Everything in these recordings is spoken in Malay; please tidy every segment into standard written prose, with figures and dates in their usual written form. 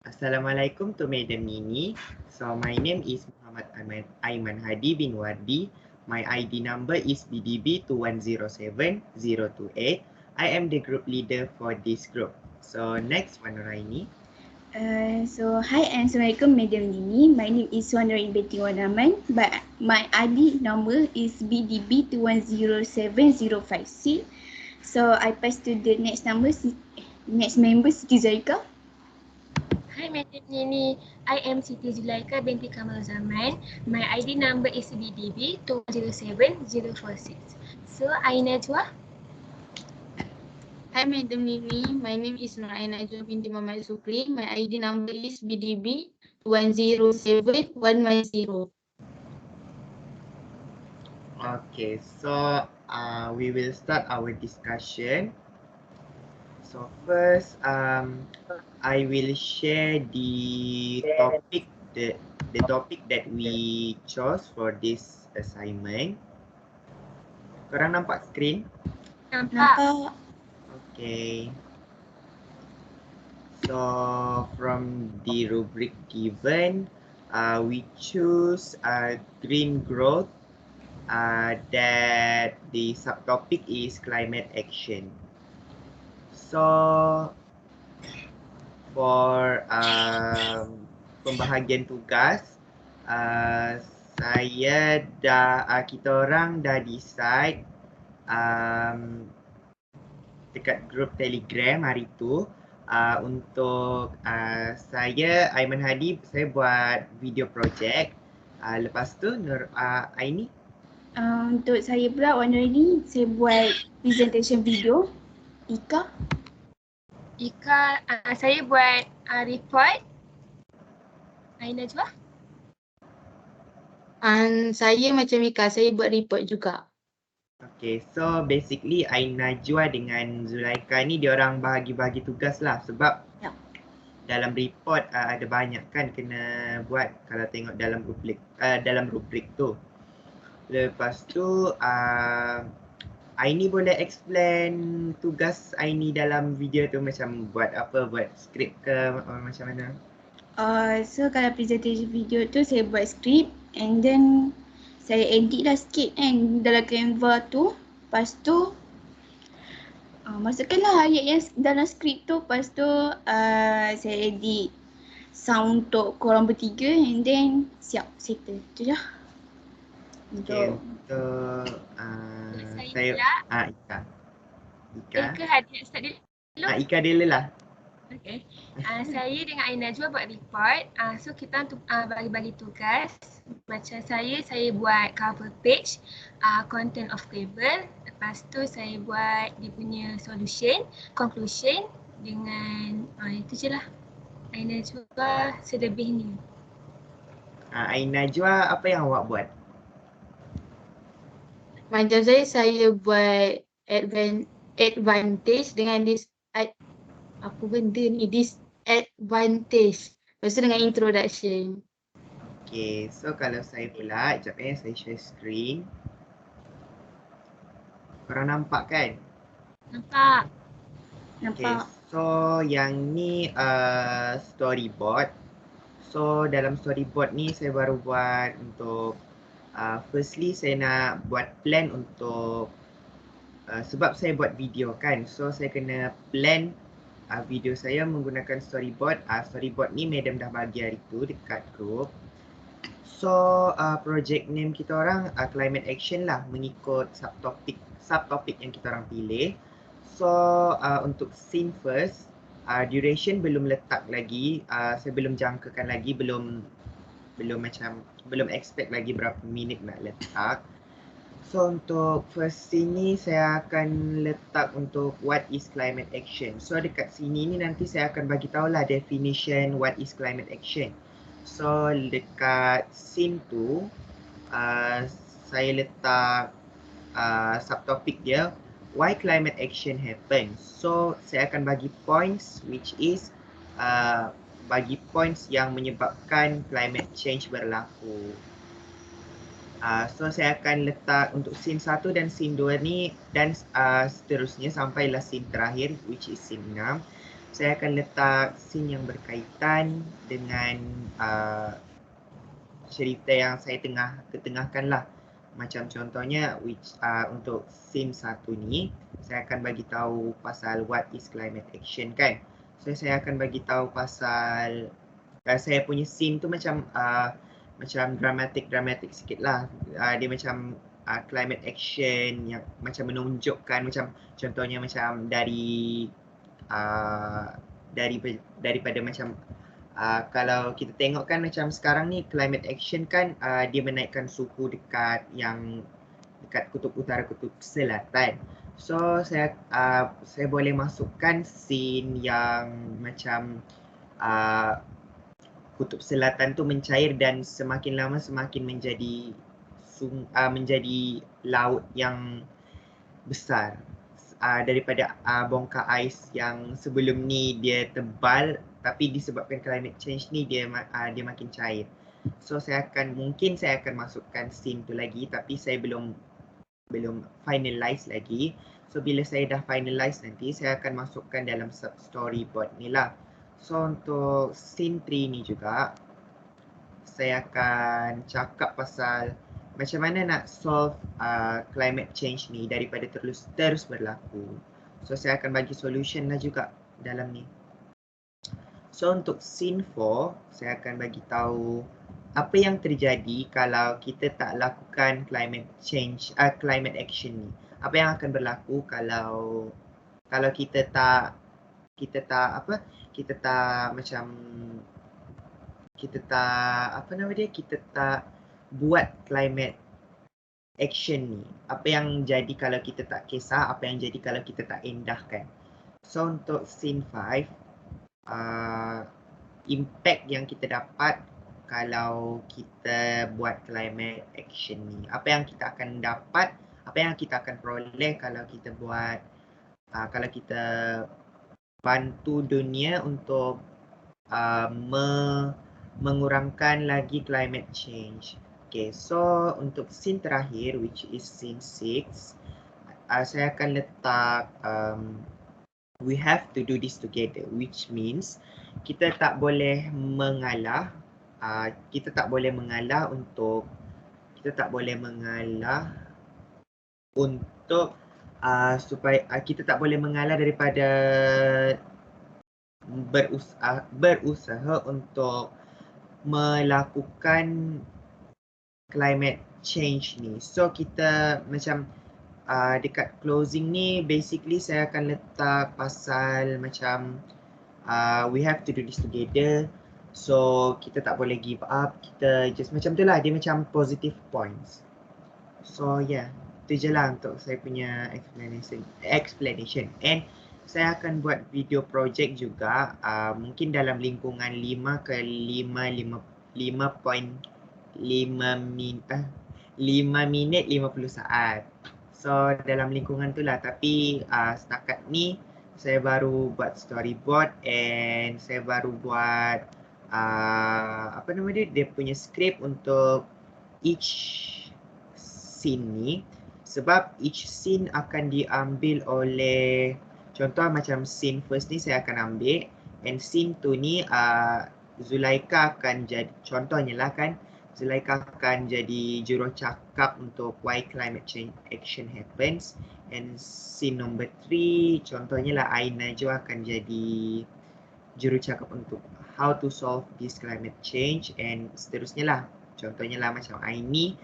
Assalamualaikum to Madam Nini. So my name is Muhammad Aiman Hadi bin Wardi. My ID number is BDB 2107028. I am the group leader for this group. So next one, Raini. Hi and Assalamualaikum Madam Nini. My name is Suanarin binti Wanaman, but my ID number is BDB 2107056. So I pass to the next member Siti Zarika. Hi Madam Nini, I am Siti Zulaika binti Kamal Zaman. My ID number is BDB 207046. So Aina Najwa. Hi Madam Nini, my name is Nur Aina Najwa binti Muhammad Sukri. My ID number is BDB 107110. Okay, so we will start our discussion. So first, I will share the topic that we chose for this assignment. Korang nampak skrin? Nampak. Okay. So from the rubric given, we choose green growth. That the subtopic is climate action. So for pembahagian tugas, kita orang dah decide dekat grup Telegram hari tu untuk saya Aiman Hadi, saya buat video project. Lepas tu Aini, Untuk saya pula Warna ini saya buat presentation video. Ika. Saya buat report. Aina Najwa. Saya macam Ika, saya buat report juga. Okay, so basically Aina Najwa dengan Zulaika ni diorang bahagi-bahagi tugas lah sebab dalam report ada banyak kan kena buat kalau tengok dalam rubrik tu. Lepas tu Aini boleh explain tugas Aini dalam video tu macam buat apa, buat skrip ke macam mana? So kalau presentation video tu saya buat skrip and then saya edit lah sikit kan dalam Canva tu. Lepas tu masukkanlah ayat yang dalam skrip tu. Lepas tu saya edit sound untuk korang bertiga and then siap settle. Tu je. Okay, untuk saya Ika. Ika Hadi start dulu. Ika dulu lah. Okay. Saya dengan Aina Najwa buat report. So kita bagi-bagi tugas. Macam saya buat cover page, content of table. Lepas tu saya buat dia punya solution, conclusion dengan itu je lah. Aina Najwa selebih ni. Aina Najwa, apa yang awak buat? Macam saya buat advantage dengan apa benda ni, disadvantage. Lepas tu dengan introduction. Okay, so kalau saya pula, sekejap saya share screen. Korang nampak kan? Nampak. Okay, so yang ni storyboard. So dalam storyboard ni saya baru buat untuk firstly saya nak buat plan untuk sebab saya buat video kan. So saya kena plan video saya menggunakan storyboard. Storyboard ni madam dah bagi hari tu dekat group. So project name kita orang climate action lah mengikut subtopik yang kita orang pilih. So untuk scene first, duration belum letak lagi, saya belum jangkakan lagi, belum expect lagi berapa minit nak letak. So untuk first scene ni saya akan letak untuk what is climate action. So dekat sini ni nanti saya akan bagi tahulah definition what is climate action. So dekat scene tu saya letak subtopik dia why climate action happens. So saya akan bagi points which is bagi points yang menyebabkan climate change berlaku. So saya akan letak untuk scene 1 dan scene 2 ni dan seterusnya sampailah scene terakhir which is scene 6. Saya akan letak scene yang berkaitan dengan cerita yang saya ketengahkan lah. Macam contohnya untuk scene 1 ni saya akan bagi tahu pasal what is climate action kan. So saya akan bagi tahu pasal saya punya scene tu macam dramatik sikit lah. Dia macam climate action yang macam menunjukkan macam contohnya macam daripada macam kalau kita tengok kan macam sekarang ni climate action kan dia menaikkan suhu dekat kutub utara, kutub selatan. So saya boleh masukkan scene yang macam kutub selatan tu mencair dan semakin lama semakin menjadi laut yang besar. Daripada bongkar ais yang sebelum ni dia tebal tapi disebabkan climate change ni dia makin cair. So mungkin saya akan masukkan scene tu lagi tapi saya belum finalize lagi. So bila saya dah finalize nanti saya akan masukkan dalam storyboard ni lah. So untuk scene 3 ni juga saya akan cakap pasal macam mana nak solve climate change ni daripada terus berlaku. So saya akan bagi solution lah juga dalam ni. So untuk scene 4 saya akan bagi tahu apa yang terjadi kalau kita tak lakukan climate action ni. Apa yang akan berlaku kalau kita tak buat climate action ni. Apa yang jadi kalau kita tak kisah, apa yang jadi kalau kita tak endahkan. So untuk scene 5, impact yang kita dapat kalau kita buat climate action ni. Apa yang kita akan dapat, apa yang kita akan peroleh kalau kita buat, kalau kita bantu dunia untuk mengurangkan lagi climate change. Okay, so untuk scene terakhir which is scene 6, saya akan letak we have to do this together, which means kita tak boleh mengalah, supaya kita tak boleh mengalah daripada berusaha untuk melakukan climate change ni. So kita macam dekat closing ni basically saya akan letak pasal macam we have to do this together. So kita tak boleh give up, kita just macam tu lah, dia macam positive points. So yeah, tu je lah untuk saya punya explanation. And saya akan buat video project juga mungkin dalam lingkungan 5 ke 5.5 minit 50 saat. So dalam lingkungan tu lah, tapi setakat ni saya baru buat storyboard and saya baru buat dia punya script untuk each scene ni, sebab each scene akan diambil oleh, contoh macam scene first ni saya akan ambil, and scene 2 ni Zulaika akan jadi, contohnya lah kan, Zulaika akan jadi jurucakap untuk why climate change action happens, and scene number 3 contohnya lah Aina Jo akan jadi jurucakap untuk how to solve this climate change, and seterusnya lah. Contohnya lah macam Aini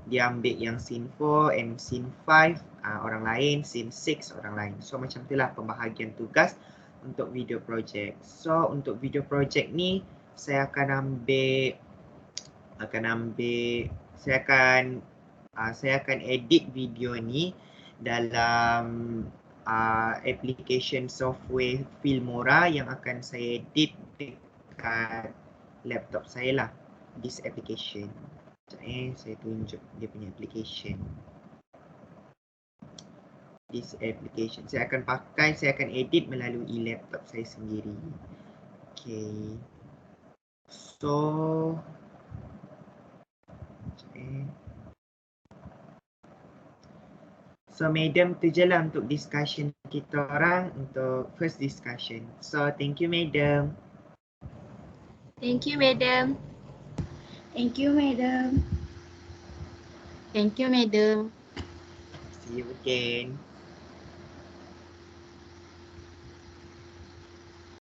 dia ambil yang scene 4 and scene 5 orang lain, scene 6 orang lain. So macam itulah pembahagian tugas untuk video project. So untuk video project ni saya akan edit video ni dalam application software Filmora yang akan saya edit dekat laptop saya lah, this application. Saya tunjuk dia punya application. This application saya akan edit melalui laptop saya sendiri. Okay. So So madam tu je lah untuk discussion kita orang untuk first discussion. So thank you madam. Thank you, madam. Thank you, madam. Thank you, madam. See you again.